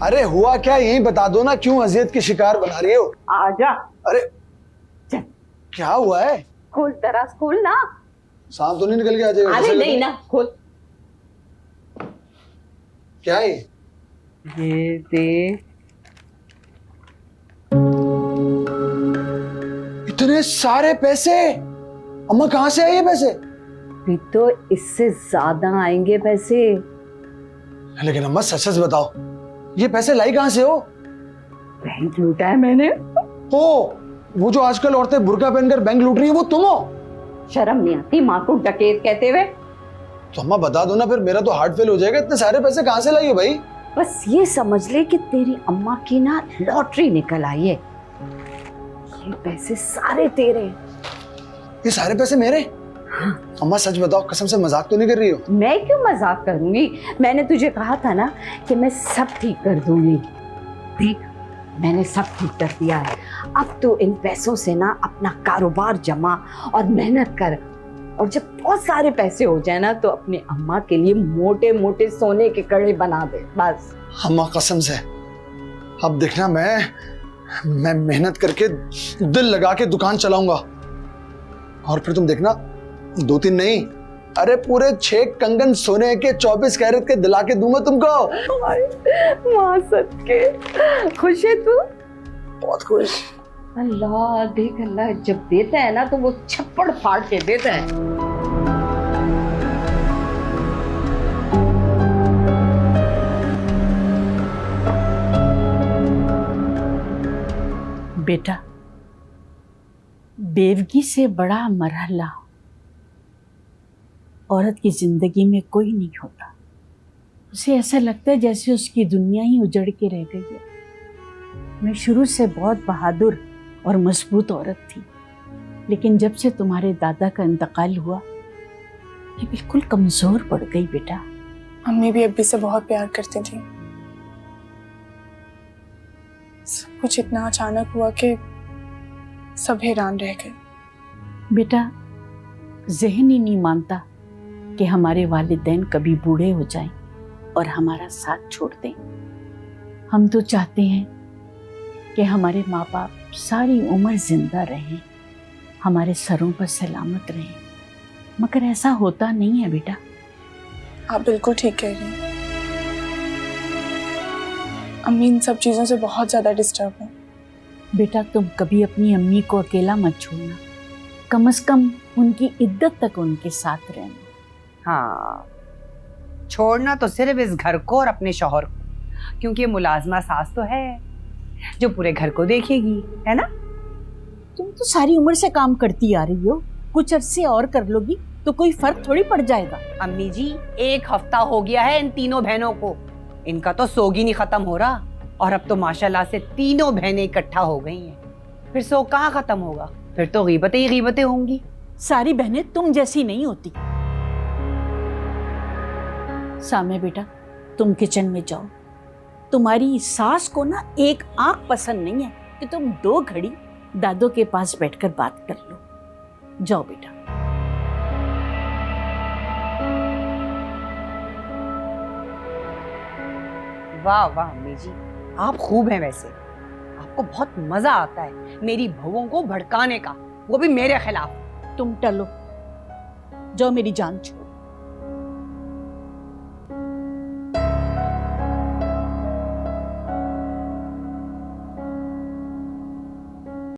अरे हुआ क्या यही बता दो ना, क्यों अजियत की शिकार बना रही हो? आजा। अरे चल क्या हुआ है? खोल, दराज खोल ना। सांप तो नहीं निकल के आ जाएगा? अरे नहीं ना, खोल। क्या है ये देख। इतने सारे पैसे? अम्मा कहाँ से आए ये पैसे? भी तो इससे ज्यादा आएंगे पैसे। लेकिन अम्मा सच सच बताओ, ये पैसे लाई कहाँ से हो? बैंक लूटा है मैंने। ओ, वो जो आजकल औरतें बुर्का पहनकर बैंक लूट रही हैं, वो तुम हो? शर्म नहीं आती माँ को डकैत कहते हुए? तो अम्मा बता दो ना, फिर मेरा तो हार्ट फेल हो जाएगा। इतने सारे पैसे कहाँ से लाई हो भाई? बस ये समझ ले कि तेरी अम्मा की ना लॉटरी निकल आई है। ये पैसे सारे तेरे। ये सारे पैसे मेरे? हाँ। अम्मा सच बताओ, कसम से मजाक तो नहीं कर रही हो? मैं क्यों मजाक करूंगी? मैंने तुझे कहा था ना कि मैं सब ठीक कर दूंगी। देख, मैंने सब ठीक कर दिया है। अब तो इन पैसों से ना अपना कारोबार जमा और मेहनत कर, और जब बहुत सारे पैसे हो जाए ना तो अपनी अम्मा के लिए मोटे मोटे सोने के कड़े बना दे बस। अम्मा कसम से, अब देखना मैं मेहनत करके दिल लगा के दुकान चलाऊंगा, और फिर तुम देखना 2-3 नहीं, अरे पूरे 6 कंगन सोने के 24 कैरेट के दिला के दूंगा तुमको। माँ सच के खुश है तू? बहुत खुश। अल्लाह देख, अल्लाह जब देता है ना तो वो छप्पड़ फाड़ के देता है। बेटा, बेवगी से बड़ा मरहला औरत की जिंदगी में कोई नहीं होता। उसे ऐसा लगता है जैसे उसकी दुनिया ही उजड़ के रह गई है। मैं शुरू से बहुत बहादुर और मजबूत औरत थी, लेकिन जब से तुम्हारे दादा का इंतकाल हुआ मैं बिल्कुल कमजोर पड़ गई बेटा। अम्मी भी अब्बी से बहुत प्यार करती थी। सब कुछ इतना अचानक हुआ कि सब हैरान रह गए। बेटा, ज़हन ही नहीं मानता कि हमारे वालिदैन कभी बूढ़े हो जाएं और हमारा साथ छोड़ दें। हम तो चाहते हैं कि हमारे माँ बाप सारी उम्र जिंदा रहें, हमारे सरों पर सलामत रहें, मगर ऐसा होता नहीं है बेटा। आप बिल्कुल ठीक कह रही हैं। अम्मी इन सब चीज़ों से बहुत ज़्यादा डिस्टर्ब है। बेटा, तुम कभी अपनी अम्मी को अकेला मत छोड़ना, कम से कम उनकी इद्दत तक उनके साथ रहना। हाँ, छोड़ना तो सिर्फ इस घर को और अपने शौहर को, क्योंकि मुलाजमा सास तो है जो पूरे घर को देखेगी, है ना? तुम तो सारी उम्र से काम करती आ रही हो, कुछ अरसे और कर लोगी तो कोई फर्क थोड़ी पड़ जाएगा। अम्मी जी, 1 हफ्ता हो गया है इन तीनों बहनों को, इनका तो सोग ही नहीं खत्म हो रहा, और अब तो माशाल्लाह से तीनों बहनें इकट्ठा हो गई हैं। फिर सोग कहाँ खत्म होगा? फिर तो गीबतें ही गीबतें होंगी। सारी बहनें तुम जैसी नहीं होती। सामे बेटा, तुम किचन में जाओ। तुम्हारी सास को ना एक आंख पसंद नहीं है कि तुम 2 घड़ी दादो के पास बैठकर बात कर लो। जाओ बेटा। वाह वाह अम्मी जी, आप खूब हैं। वैसे आपको बहुत मजा आता है मेरी बहुओं को भड़काने का, वो भी मेरे खिलाफ। तुम टलो, जाओ, मेरी जान छोड़ो।